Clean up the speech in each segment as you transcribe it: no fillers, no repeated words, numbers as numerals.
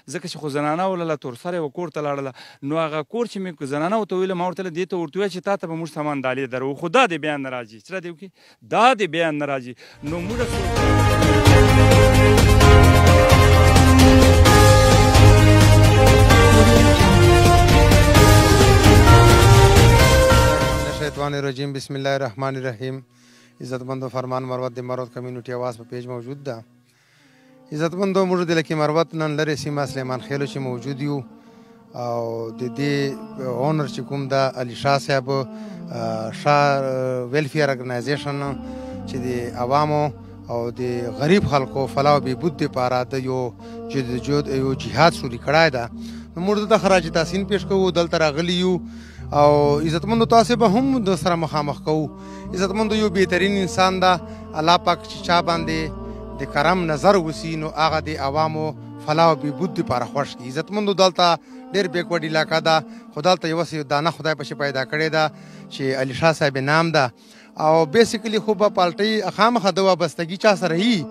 ځکه چې خو زنانه ولله تورسره یې کور ته لاړله نو هغه کور چې مې زنانه ورته ویله ما ورته دې ته ورته وویل چې تا ته به موږ سامان ډالۍ درو خو دا دې بیا نه راځي چې دې وکړي دا دې بیا نه راځي نو موږ شیطان الرجیم بسم الله الرحمن الرحیم عزتمندو فرمان مروت د مروت کمیونټي आवाज په پیج موجود ده عزتمندو موږ د لکه مروت نن لري سیمه سلیمان خیلو چې موجود یو او د دې اونر چې کوم دا علي شاه صاحب شاه ویلفیر ارګنایزیشن چې د عوامو او د غریب خلکو فلاح و بهبود لپاره د یو جهاد شروع کړی ده نو موږ د خراج تحسین پیش کوو دلته راغلي یو او عزتمندو تاسو به هم د سره مخامخ کوو عزتمندو یو بهترین انسان ده الله پاک چې چا باندې د کرم نظر وسی نو هغه د عوامو فلاح و بهبود لپاره خوښ کی عزتمندو دلته ډېر بیکورډ علاقه ده خو دلته یوه دانه خدای په شي پیدا کړې ده چې علي شاه صاحب نام ده او بیسیکلی خو په پالټۍ خامخا د وابستګي چا سره هي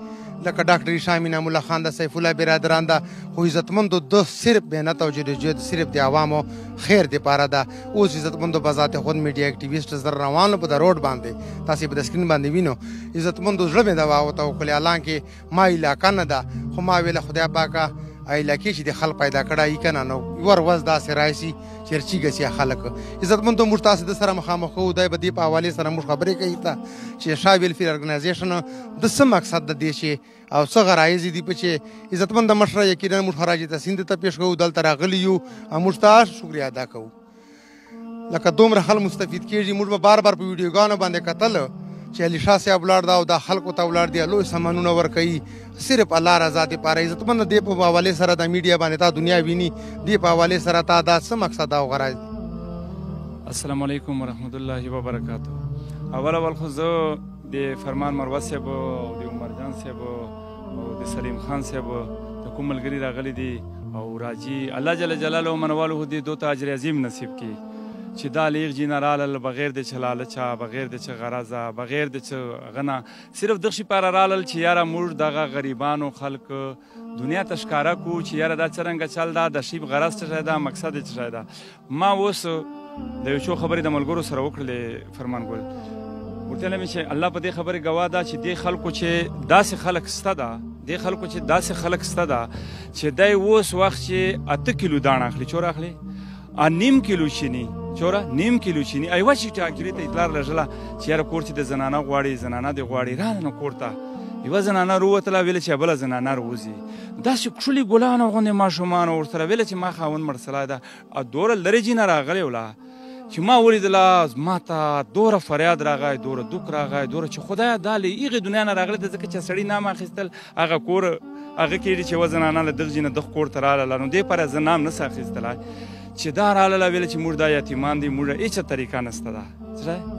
لکه ډاکټر شاه مینام الله خان د سیف الله برادران ده خو عزتمندو د صرف محنت او جدوجہد صرف د عوامو خیر دپاره ده اوس عزتمندو په ذات خود میډیا اکټیویسټ زر روانو په د روډ باندې تاسې په د سکرین باندې وینو عزتمندو زړه مې دوا وته وکړې حالانکې ما علاقه نه ده خو ما ویله خدای پاکه علاقې چې د خلک پیدا کړی که نه نو ور وز داسې راشي چې رچیږه سي خلک عزتمندو موږ تاسې د سره مخامخ کوو دی به دې په حوالې سره موږ خبرې کوي ته چې شاه ویلفیر ارګنایزیشن د څه مقصد د دې چې او څه غرایز دي په چې عزتمند مشره یقینا موږ خراج تحسین ته پیش کوو دلته راغلي یو موږ تاسو شکریا ادا کوو لکه دومره خلک مستفید کېږي موږ به بار بار په ویډیوګانو باندې کتل چې علي شاه صاحب ولاړ ده او دا خلکو ته ولاړ دي لوی سامانونه ورکوي صرف الله رضا دپاره عزتمند دې په حوالې سره د میډیا باندې تا دنیا ویني دې په حوالې سره تا دا څه مقصد او غرض دي السلام علیکم ورحمت الله وبرکاتو اول خو زه د فرمان مروت صاحب او د عمر جان صاحب او د سلیم خان صاحب د کوم ملګري راغلي دي او راځي الله جل جلاله منوالو دې دوته اجر عظیم نصیب کړي چې دا لیغ جی نه رالل بغیر د چې لالچه بغیر د چې غرضه بغیر د چې غنه صرف دغه شي پاره رالل چې یاره موږ دغه غریبانو خلک دنیا ته ښکاره کړو چې یاره دا څرنګه چل دا د شي غرض څه شی ده مقصد یې څه شی ده ما اوس د یو څو خبرې د ملګرو سره وکړلې فرمان ګل ورته مې چې الله په دې خبرې ګواه ده چې دې خلکو چې داسې خلک سته ده دې خلکو چې داسې خلک سته ده چې دی اوس وخت چې 8 کیلو دانه اخلي چور اخلي نیم کیلو چینی چوره نیم کیلو چینی ایوه چې ټاکلې ته اطلاع لږله چې یاره کور چې د زنانه غواړي زنانه دې غواړي رانه نو کور ته یوه زنانه رووتله ویله چې بله زنانه رووځي داسې کښلي ګلانو غوندې ماشومان ورسره ویله چې ما خاوند مړ سلی ده دوره لرې جینه راغلی وله چې ما ولیدله ما ته دوره فریاد راغی دوره دوک راغی دوره چې خدایه دا له هغې دنیا نه راغلی ده ځکه چې سړي نام اخیستل هغه کور هغه کېږي چې یوه زنانه له دغه جینه دغه کور ته راغله نو دې پاره زه نام نسه اخیستلی چې دا راغله ویله چې موږ دا یتیمان دي موږ هېڅ طریقه نسته ده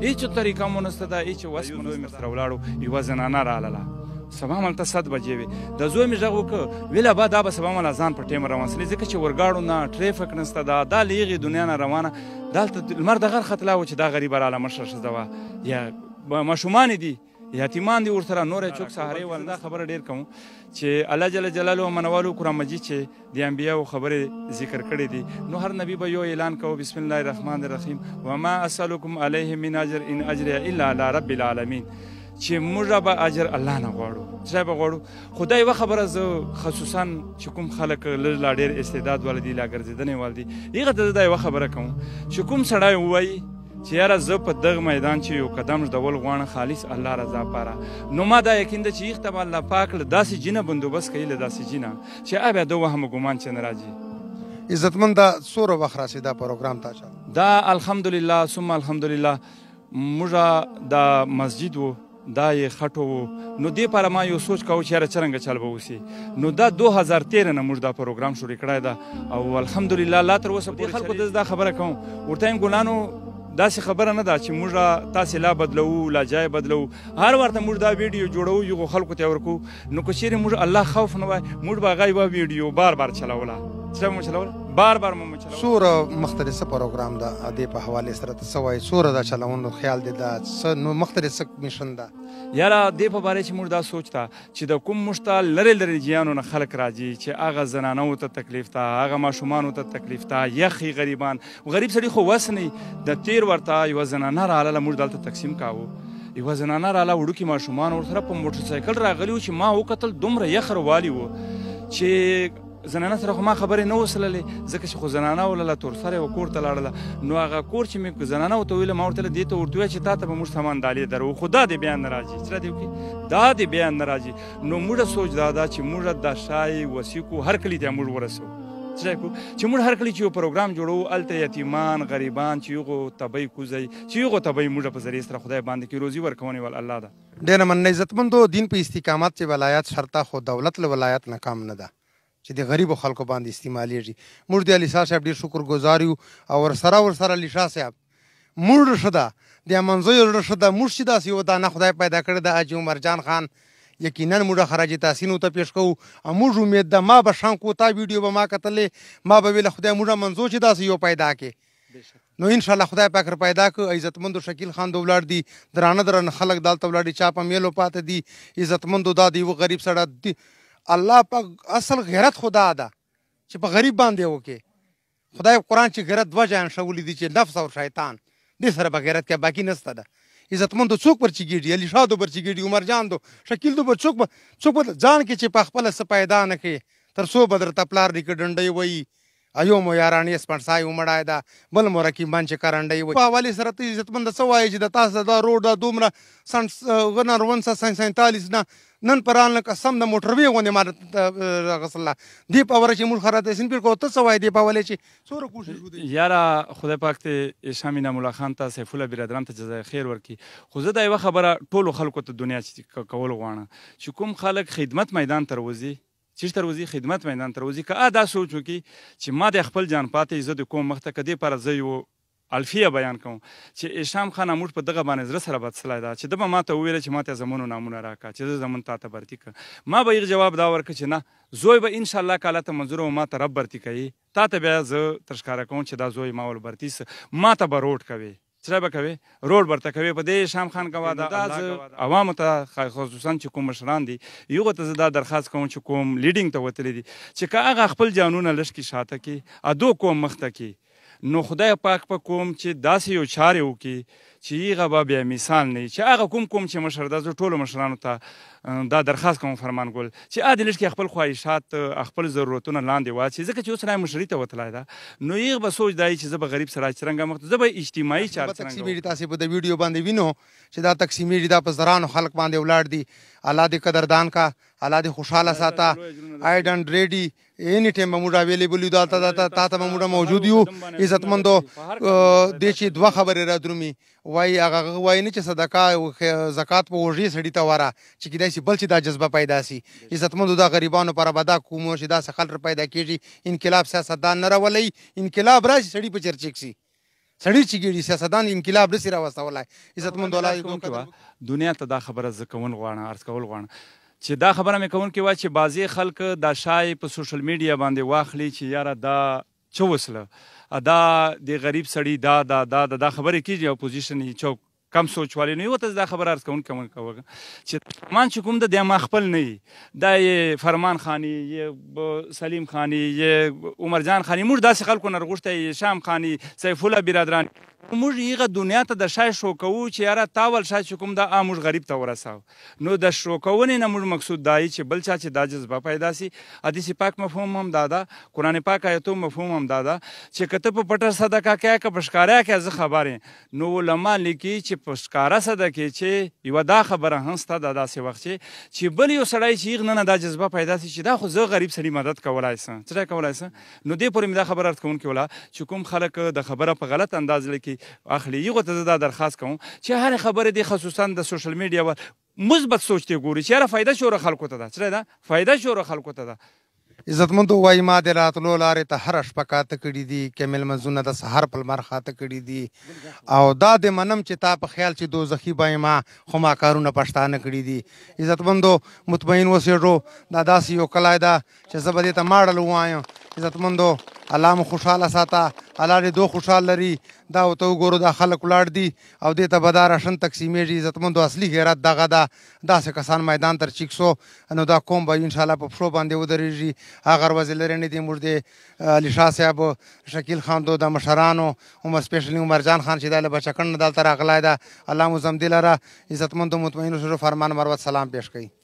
هېڅ طریقه مو نسته ده هېڅ وس مو زوی مې سره ولاړو یوه زنانه راغله سبا مالته 7 بجې وې د زوی مې غږ وکړ ویله با دا به سبا مال اذان په ټیم روان سلی ځکه چې ورګاړو نه ټریفک نسته ده دا له هغې دنیا نه روانه دلته لمر د غر ختلا و چې دا غریبه راله مشره ښځه وه یا ماشومانې دي یتیمان دي ورسره نور چوک سهارې ول دا خبره ډېر کوم چې الله جل جلاله منوالو قرآن مجید چې د انبیاو خبرې ذکر کړې دي نو هر نبی به یو اعلان کوو بسم الله الرحمن الرحیم وما اسألکم علیه من اجر ان اجریه الا علی رب العالمین چې موږ به اجر الله نه غواړو څه به غواړو خدای یوه خبره زه خصوصا چې کوم خلک لږ لا ډېر استعداد ول دي لا ګرځېدنې ول دي هغه ته دا یوه خبره کوم چې کوم سړی ووایي چې یاره زه په دغه میدان چې یو قدم ږدول غواړم خالص الله رضا پاره نو ما دا یقین ده چې هغه ته به الله پاک له داسې جینه بندوبست کوي له داسې جینه چې بیا د وهم ګمان چې نه راځي عزتمند دا څومره وخت راسي دا پروګرام تا دا الحمدلله ثم الحمدلله موږ دا مسجد و دا یې خټو و نو دې پاره ما یو سوچ کوو چې یاره څرنګه چل به وسي نو دا 2013 نه موږ دا پروګرام شروع کړی ده او الحمدلله لا تر اوسه دې خلکو دا خبره کوم ورته یم ګلانو داسې خبره نه ده چې موږ تاسې لا بدلوو لا جای بدلوو هر ورته موږ دا ویډیو جوړوو یو خلکو ته ورکوو نو که چیرې موږ الله خوف نه وای موږ به هغه یوه ویډیو بار بار چلوله څه مو چلوله بار بار مو چلو څوره مختلف پروګرام ده دې په حواله سره ته څه وایې څوره دا چلونو خیال دی دا څه نو مختلف څه میشن ده یاره دې په باره چې موږ دا سوچ ته چې د کوم موږ ته لرې لرې جیانو نه خلک راځي چې هغه زنانو ته تکلیف ته هغه ماشومانو ته تکلیف ته یخي غریبان غریب سړي خو وس نه د تیر ورته یوه زنانه راغله موږ دلته تقسیم کاوه یوه زنانه راغله وړوکي ماشومان ورسره په موټرسایکل راغلي وو چې ما وکتل دومره یخ روالي وو چې زنانه سره خو ما خبرې نه وسللې ځکه چې خو زنانه ولله تور سره یې کور ته لاړله نو هغه کور چې مې زنانه ورته ویله ما ورته دې ته ورته وویل چې تا ته به موږ سامان ډالۍ درو خو دا دې بیان نه راځي چې را دې وکړي دا دې بیان نه راځي نو موږ سوچ دا ده چې موږ دا شای وسیکو هر کلي ته موږ ورسو چې موږ هر کلي چې یو پروګرام جوړو هلته یتیمان غریبان چې هغو تبی کوزی چې هغو تبی موږ په ذریعې سره خدای باندې کې روزي ورکونې ول الله ده ډېره مننه عزتمندو دین په استقامت چې ولایت شرطه خو دولت له ولایت نه کم نه ده چې د غریبو خلکو باندې استعمالیږي موږ د علي شاه صاحب ډېر شکرګزار یو او ورسره علي شاه صاحب موږ ښه ده د منځیو ښه ده موږ چې داسې یوه دانه خدای پیدا کړې ده حاجي عمرجان خان یقینا موږ خراج تحسین ورته پیش کوو او موږ امید ده ما به شان کو تا ویډیو به ما کتلې ما به ویله خدای موږ منځو چې داسې یو پیدا کړې نو انشاءالله خدای پاک پیدا کړو عزتمندو شکیل خان د ولاړ دي درانه خلک دلته ولاړ دي چا په میلو پاتې دي عزتمندو دا د یوه غریب سړی الله پاک اصل غیرت خدا ده چې په غریب باندې وکړي خدای قرآن چې غیرت دوه جایان ښوولي دي چې نفس او شیطان دې سره به غیرت کوي باقي نسته ده عزتمندو څوک پر چیږي علي شاه دو پر چیږي عمرجان دو شکیل دو پر څوک به ځان کې چې په خپله څه پیدا نه کړي تر څو به درته پلار نیکه ډنډۍ وایي ایو مو یارانې سپنډسای ومړای ده بل مو رقیبان چې کرنډۍ وایي په حوالې سره ته عزتمنده څه وایي چې د تاسو دا روډ دا دومره 1947 نه نن پران لکه سم د موټروې غوندې ما غسله دې په اوره چې موږ خرا تحسین پیر کوو ته څه وایي دې په حوالې چې څومره کوشش وکړي یاره خدای پاک ته شامي نامالله خان ته سیف الله برادران ته جزای خیر ورکړي خو زه دا یوه خبره ټولو خلکو ته دنیا چې کول غواړم چې کوم خلک خدمت میدان ته راوځي چیرته تر وځي خدمت میدان ته راوځي که دا سوچ وکړي چې ما د خپل جان پاتې زه د کوم مخ ته که دې لپاره زه یو الفیه بیان کوم چې هشام خان موږ په دغه باندې زړه سره بد سلی ده چې ده به ما ته وویله چې ما ته زمونو نامونه راکړه چې زه زمون تا ته برتي کړم ما به یې جواب دا ورکړه چې نه زوی به انشاءالله که الله ته منظور و ما ته رب برتي کوي تا ته بیا زه تر ښکاره کوم چې دا زوی ما ول برتي ما ته به روډ کوي څه به کوي روډ برته کوي په دې هشام خان کوه دا زه عوامو ته خصوصا چې کوم مشران دي یوغو ته زه دا درخواست کوم چې کوم لیډینګ ته وتلی دي چې که هغه خپل جانونه لږ کې شاته کړي ادو کوم مخته کړي نو خدای پاک په کوم چې داسې یو چارې وکړي چې هغه به بیا مثال نه وي چې هغه کوم چې مشر ده زه ټولو مشرانو ته دا درخواست کوم فرمان ګل چې ا دې لږ کې خپل خواهشات خپل ضرورتونه لاندې واچي ځکه چې اوس سړی مشري ته وتلی ده نو هغه به سوچ دی چې زه به غریب سره څرنګه مخ زه به اجتماعي چارې تقسیمېږي تاسې په د ویډیو باندې وینو چې دا تقسیمېږي دا په زرانو خلک باندې ولاړ دي الله دې قدردان کا الله دې خوشحاله ساته آی ډنټ ریډي اینی ټایم به موږ اویلیبل یو دلته تا ته به موږ موجود یو عزتمندو دې چې دوه خبرې را درومي وایي هغه وایي نه چې صدقه زکات په وږې سړي ته وره چې کیدای شي بل چې دا جذبه پیدا سي عزتمندو دا غریبانو پر به دا کومو چې داسې خلک پیدا کېږي انقلاب سیاستدان نه راولئ انقلاب راشي سړي په چرچک سي سړی چې ګیډي سیاستدان انقلاب نسي راوستولی عزتمندو الله دنیا ته دا خبره زه کول غواړم عرض کول غواړم چې دا خبره مې کوونکې وه چې بعضې خلک دا شای په سوشل میډیا باندې واخلي چې یاره دا څه وسله دا د غریب سړي دا خبرې کېږي اپوزیشن یې چوک کم سوچ والی نه وي ورته دا خبره عرض کوونکی چې فرمان چې کوم ده د ما خپل نه وي دا یې فرمان خاني یې سلیم خاني یې عمرجان خاني موږ داسې خلکو نه رغوښتی هشام خاني سیف الله برادران موږ هغه دنیا ته د شای شو کوو چې یاره تا ول شای چې کوم ده موږ غریب ته ورساو نو د شو کوونې نه موږ مقصود دا چې بل چا چې دا جذبه پیدا سي حدیث پاک مفهوم هم دا ده قرآن پاک آیتو مفهوم هم دا ده چې که ته په پټه صدقه کوې که په ښکاره کوې زه خبر یم نو علما لیکي چې په ښکاره صدقې چې یوه دا خبره هم سته دا داسې وخت چې بل یو سړی چې هغه نه دا جذبه پیدا سي چې دا خو زه غریب سړي مدد کولی سم څه کولی سم نو دې پورې مې دا خبره عرض کوونکې وله چې کوم خلک د خبره په غلط انداز لیکي اخلي یغه ته دا درخواست کوم چې هر خبره دی خصوصا د سوشل میډیا مثبت سوچ ته ګوري چې یاره فایده شوره خلکو ته ده څه ده فایده شوره خلکو ته ده عزتمندو وایي ما د راتلو لارې ته هره شپه کاته کړي دي کمیل منځونه د سهار په لمر خاته کړي دي او دا د منم چې تا په خیال چې دوزخي به ما خو ما کارونه پښتانه کړي دي عزتمندو مطمئن اوسېږو دا داسې یو کلی ده چې زه به دې ته ماډل ووایم عزتمندو الله مو خوشحاله ساته، الله دې دو خوشحال لري. دا ورته وګورو دا خلک ولاړ دي او دې ته به دا راشن تقسیمېږي. عزتمندو اصلي غیرت دغه ده، داسې کسان میدان تر چیک سو نو دا قوم به انشاءالله په پښو باندې ودرېږي. هغه ورځې لرې نه دي. موږ د علي شاه صاحب، شکیل خان دو د مشرانو، عمر سپیشلي عمر جان خان چې دا له بچکن نه دلته راغلی ده، الله مو زمدي لره. عزتمندو مطمئنو سره فرمان مروت سلام پیش کوي.